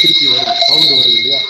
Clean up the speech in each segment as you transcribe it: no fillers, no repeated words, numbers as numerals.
திருப்பி வரும் சவுண்ட் வருது இல்லையா?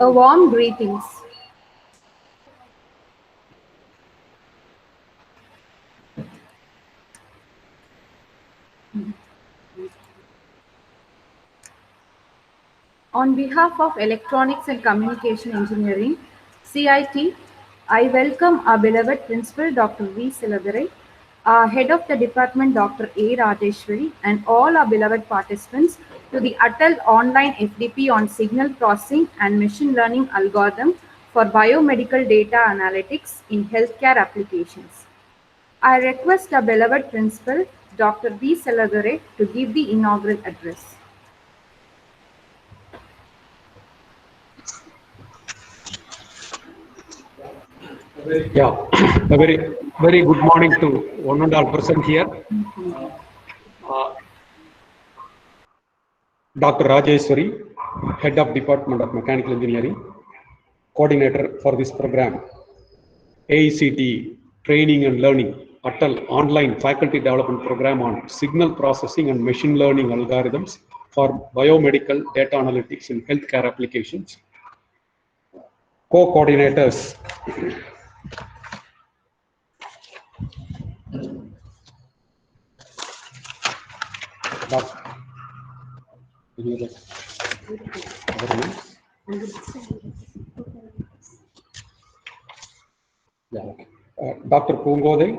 A warm greetings. On behalf of Electronics and Communication Engineering, CIT, I welcome our beloved Principal Dr. V. Siladare, our Head of the Department Dr. A. Rajeshwari, and all our beloved participants to the Atal Online FDP on Signal Processing and Machine Learning Algorithm for Biomedical Data Analytics in Healthcare Applications. I request our beloved Principal Dr. V. Siladare to give the inaugural address. Yeah, a very good morning to one and all present here. Dr. Rajeshwari, Head of Department of Mechanical Engineering, Coordinator for this program, AICTE Training and Learning, Atal Online Faculty Development Program on Signal Processing and Machine Learning Algorithms for Biomedical Data Analytics in Healthcare Applications. Co-coordinators, Dr. Pungodai,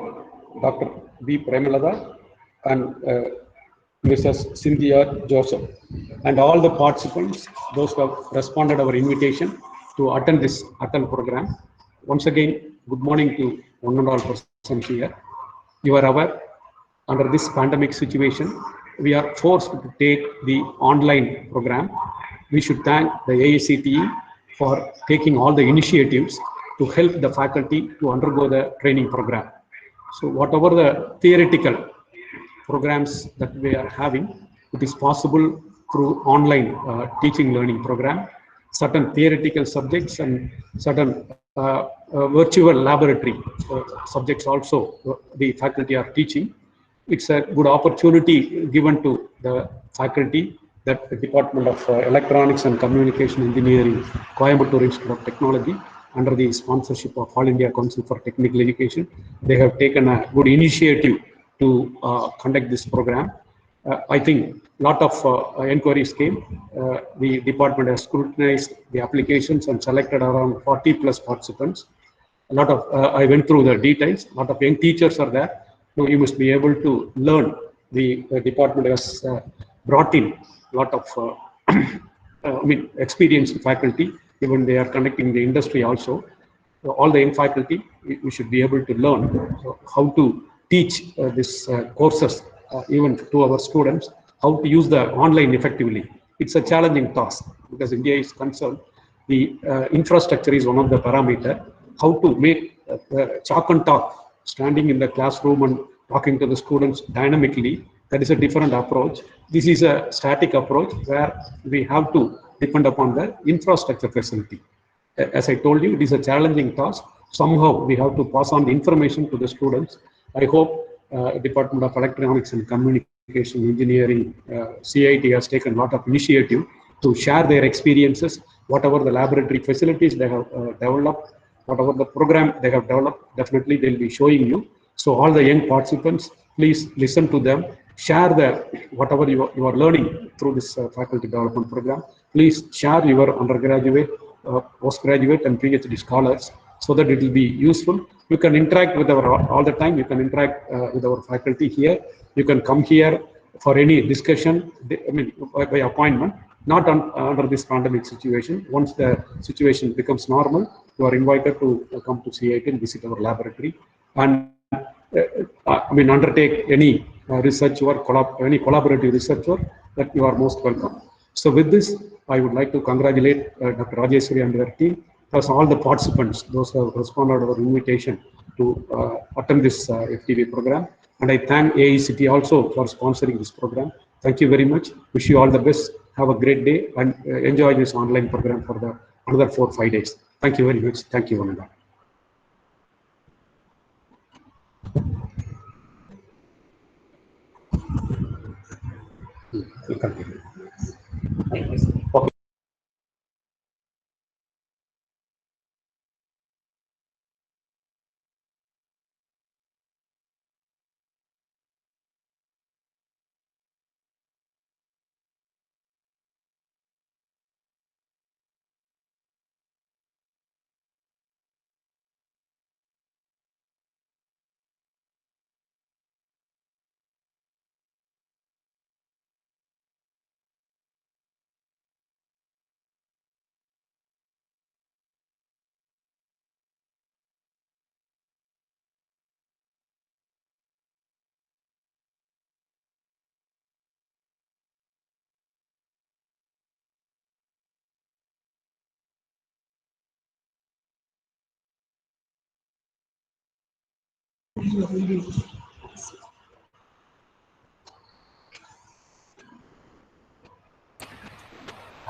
Dr. B. Premalada, and Mrs. Cynthia Joseph, and all the participants, those who have responded our invitation to attend this Atal program. Once again, good morning to one and all persons here. You are aware, under this pandemic situation, we are forced to take the online program. We should thank the AICTE for taking all the initiatives to help the faculty to undergo the training program. So whatever the theoretical programs that we are having, it is possible through online teaching learning program. Certain theoretical subjects and certain virtual laboratory subjects also the faculty are teaching. It's a good opportunity given to the faculty that the Department of Electronics and Communication Engineering, Coimbatore Institute of Technology, under the sponsorship of All India Council for Technical Education, they have taken a good initiative to conduct this program. I think a lot of inquiries came. The department has scrutinized the applications and selected around 40 plus participants. A lot of, I went through the details, a lot of young teachers are there. So you must be able to learn. The department has brought in a lot of experienced faculty, even they are conducting the industry also. So all the young faculty, we should be able to learn how to teach these courses, even to our students, how to use the online effectively. It's a challenging task because India is concerned. The infrastructure is one of the parameters. How to make chalk and talk, standing in the classroom and talking to the students dynamically, that is a different approach. This is a static approach where we have to depend upon the infrastructure facility. As I told you, it is a challenging task. Somehow we have to pass on the information to the students. I hope Department of Electronics and Communication Engineering, CIT, has taken a lot of initiative to share their experiences, whatever the laboratory facilities they have developed, whatever the program they have developed, definitely they'll be showing you. So all the young participants, please listen to them, share whatever you are learning through this faculty development program. Please share your undergraduate, postgraduate and PhD scholars so that it will be useful. You can interact with all the time. You can interact with our faculty here. You can come here for any discussion, I mean, by appointment, not under this pandemic situation. Once the situation becomes normal, you are invited to come to CIT and visit our laboratory and I mean, undertake any research work, any collaborative research work, that you are most welcome. So with this, I would like to congratulate Dr. Rajeshwari and her team, plus all the participants, those who have responded to our invitation to attend this FTV program. And I thank AICT also for sponsoring this program. Thank you very much. Wish you all the best. Have a great day and enjoy this online program for another 4 or 5 days. Thank you very much. Thank you, Vananda. Okay.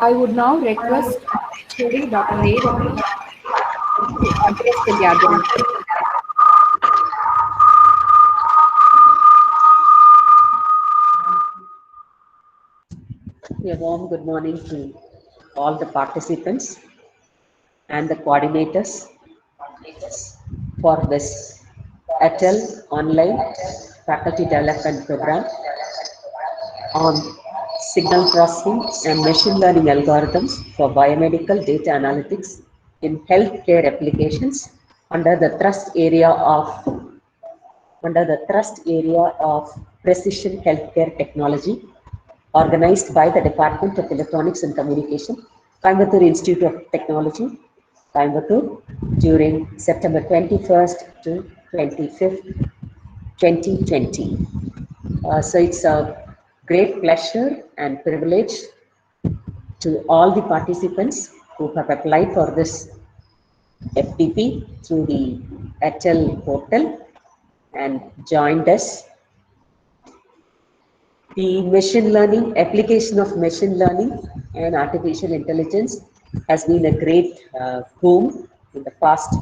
I would now request Dr. A. Ravi to address the gathering. A warm good morning to all the participants and the coordinators for this ATEL online faculty development program on signal processing and machine learning algorithms for biomedical data analytics in healthcare applications under the thrust area of precision healthcare technology, organized by the Department of Electronics and Communication, Coimbatore Institute of Technology, Coimbatore, during September 21st to 25th, 2020. So it's a great pleasure and privilege to all the participants who have applied for this FTP through the ATEL portal and joined us. The machine learning, application of machine learning and artificial intelligence has been a great boom in the past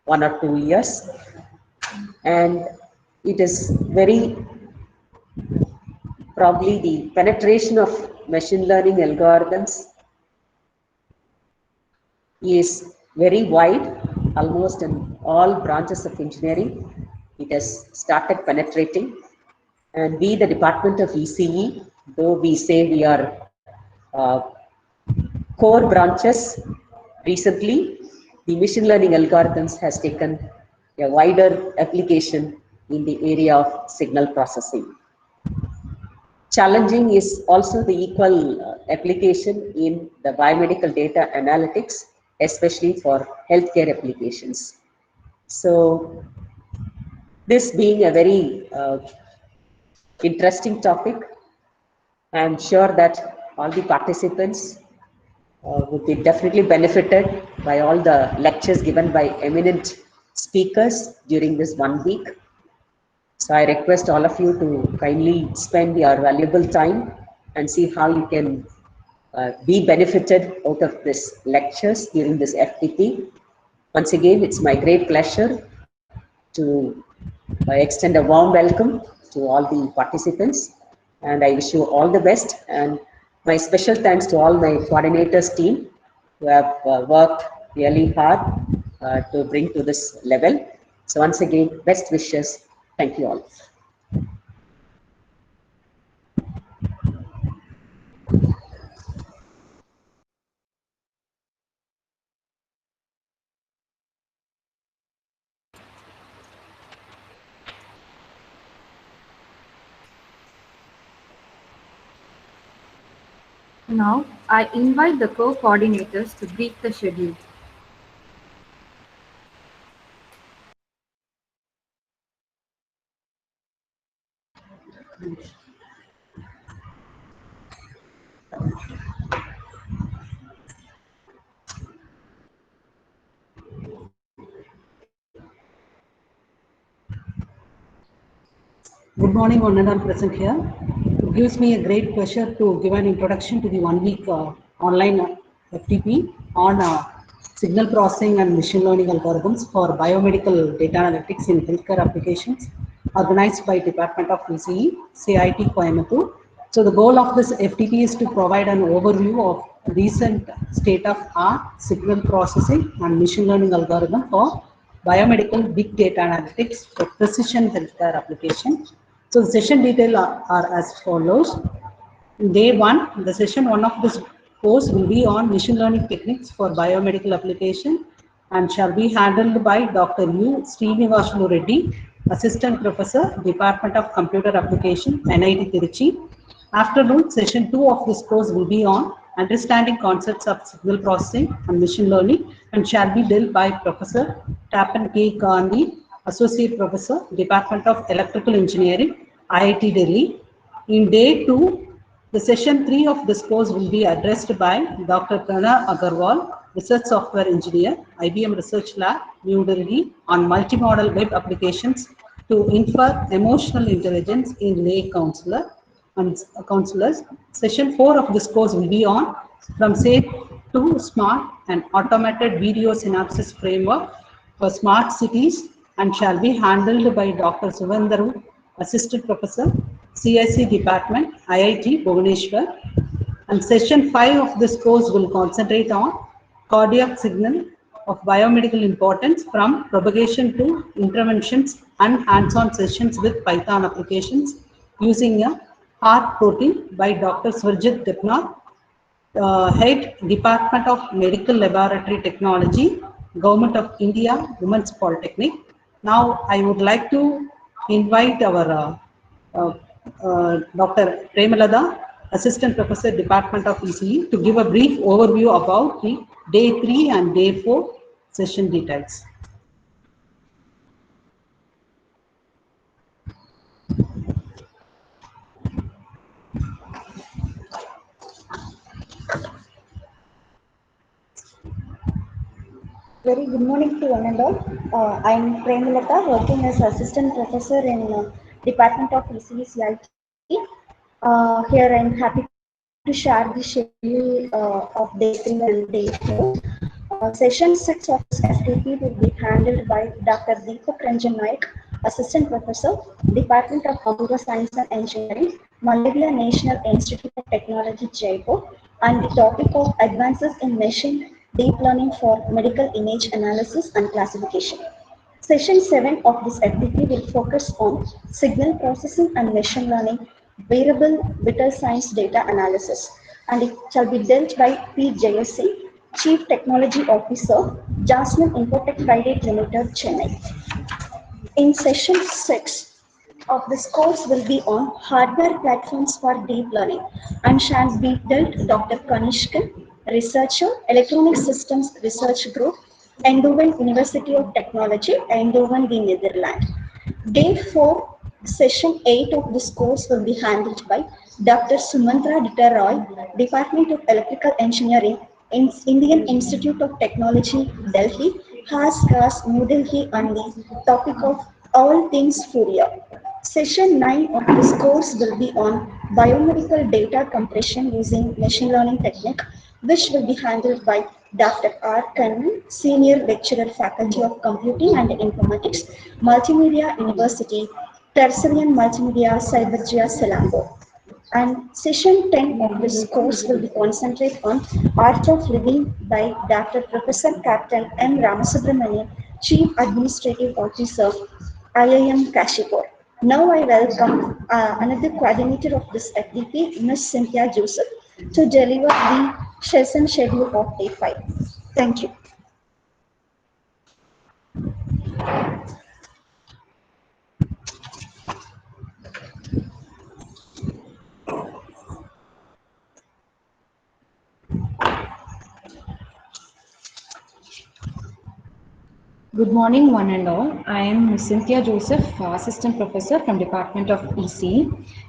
1 or 2 years. And it is probably the penetration of machine learning algorithms is very wide, almost in all branches of engineering. It has started penetrating. And we, the Department of ECE, though we say we are core branches, recently the machine learning algorithms has taken a wider application in the area of signal processing. Challenging is also the equal application in the biomedical data analytics, especially for healthcare applications. So this being a very interesting topic, I'm sure that all the participants would be definitely benefited by all the lectures given by eminent speakers during this 1 week. So I request all of you to kindly spend your valuable time and see how you can be benefited out of this lectures during this FTP. Once again, it's my great pleasure to extend a warm welcome to all the participants, and I wish you all the best. And my special thanks to all my coordinators team who have worked really hard to bring to this level. So once again, best wishes. Thank you all. Now, I invite the co-coordinators to brief the schedule. Good morning, one and all present here. It gives me a great pleasure to give an introduction to the 1 week online FTP on signal processing and machine learning algorithms for biomedical data analytics in healthcare applications, organized by Department of VCE, CIT Coimbatore. So the goal of this FTP is to provide an overview of recent state-of-art signal processing and machine learning algorithm for biomedical big data analytics for precision healthcare application. So the session details are as follows. Day 1, the session 1 of this course will be on machine learning techniques for biomedical application and shall be handled by Dr. U. Srinivasulu Reddy, Assistant Professor, Department of Computer Application, NIT Tiruchi. Afternoon, session 2 of this course will be on understanding concepts of signal processing and machine learning and shall be dealt by Professor Tapan K. Gandhi, Associate Professor, Department of Electrical Engineering, IIT Delhi. In day 2, the session 3 of this course will be addressed by Dr. Pranav Agarwal, Research Software Engineer, IBM Research Lab, New Delhi, on multimodal web applications to infer emotional intelligence in lay counselors. Session 4 of this course will be on from safe to smart and automated video synapses framework for smart cities and shall be handled by Dr. Suvendaru, Assistant Professor, CIC Department, IIT Bhubaneswar. And session 5 of this course will concentrate on cardiac signal of biomedical importance from propagation to interventions and hands-on sessions with Python applications using a heart protein by Dr. Swarjit Depnar, Head Department of Medical Laboratory Technology, Government of India, Women's Polytechnic. Now I would like to invite our Dr. Premalada, Assistant Professor, Department of ECE, to give a brief overview about the day 3 and day 4 session details. Very good morning to one and all. I am Premalata, working as Assistant Professor in Department of ECE-CIT. Here I am happy to share the schedule of day 3 and day 4. Session 6 of FTP will be handled by Dr. Deepak Ranjan Naik, Assistant Professor, Department of Computer Science and Engineering, Malaysia National Institute of Technology, Jaipur, and the topic of advances in machine deep learning for medical image analysis and classification. Session 7 of this FTP will focus on signal processing and machine learning, wearable vital signs data analysis, and it shall be dealt by P. Jayasingh, Chief Technology Officer, Jasmine Infotech Private Limited, Chennai. In session 6 of this course will be on hardware platforms for deep learning and shall be dealt Dr. Kanishkan, Researcher, Electronic Systems Research Group, Eindhoven University of Technology, Eindhoven, the Netherlands. Day 4, session 8 of this course will be handled by Dr. Sumantra Dita Roy, Department of Electrical Engineering, in Indian Institute of Technology, Delhi, Has, New Delhi, on the topic of all things Fourier. Session 9 of this course will be on biomedical data compression using machine learning technique, which will be handled by Dr. R. Kannan, Senior Lecturer, Faculty of Computing and Informatics, Multimedia University, Tertiary Multimedia, Cyberjaya, Selangor. And session 10 of this course will be concentrate on Art of Living by Dr. Professor Captain M. Ramasubramanian, Chief Administrative Officer, IIM Kashipur. Now I welcome another coordinator of this FDP, Ms. Cynthia Joseph, to deliver the session schedule of day 5. Thank you. Good morning, one and all. I am Ms. Cynthia Joseph, Assistant Professor from Department of EC.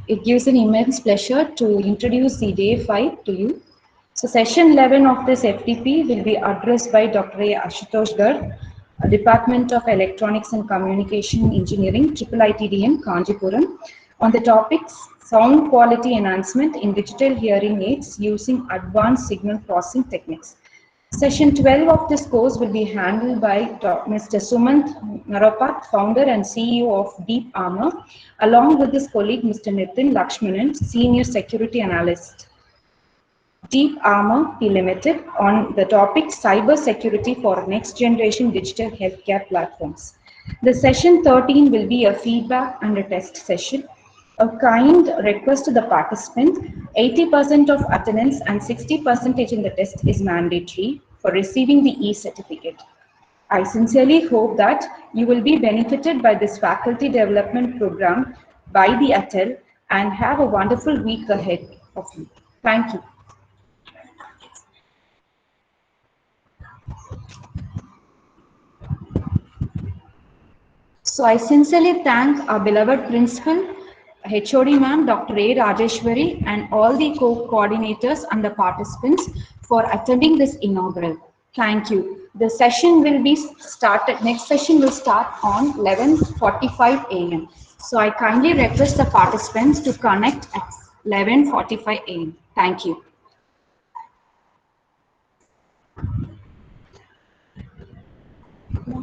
It gives an immense pleasure to introduce the day 5 to you. So session 11 of this FTP will be addressed by Dr. A. Ashutosh Garg, Department of Electronics and Communication Engineering, IITDM, Kanjipuram, on the topics sound quality enhancement in digital hearing aids using advanced signal processing techniques. Session 12 of this course will be handled by Mr. Sumant Naropat, founder and CEO of Deep Armor, along with his colleague Mr. Nitin Lakshmanan, Senior Security Analyst, Deep Armor P Limited, on the topic cyber security for next generation digital healthcare platforms. The session 13 will be a feedback and a test session. A kind request to the participant, 80% of attendance and 60% in the test is mandatory for receiving the e-certificate. I sincerely hope that you will be benefited by this faculty development program by the ATEL and have a wonderful week ahead of you. Thank you. So I sincerely thank our beloved principal, HOD ma'am, Dr. A. Rajeshwari, and all the co-coordinators and the participants for attending this inaugural. Thank you. The session will be started, next session will start on 11:45 a.m. So I kindly request the participants to connect at 11:45 a.m. Thank you.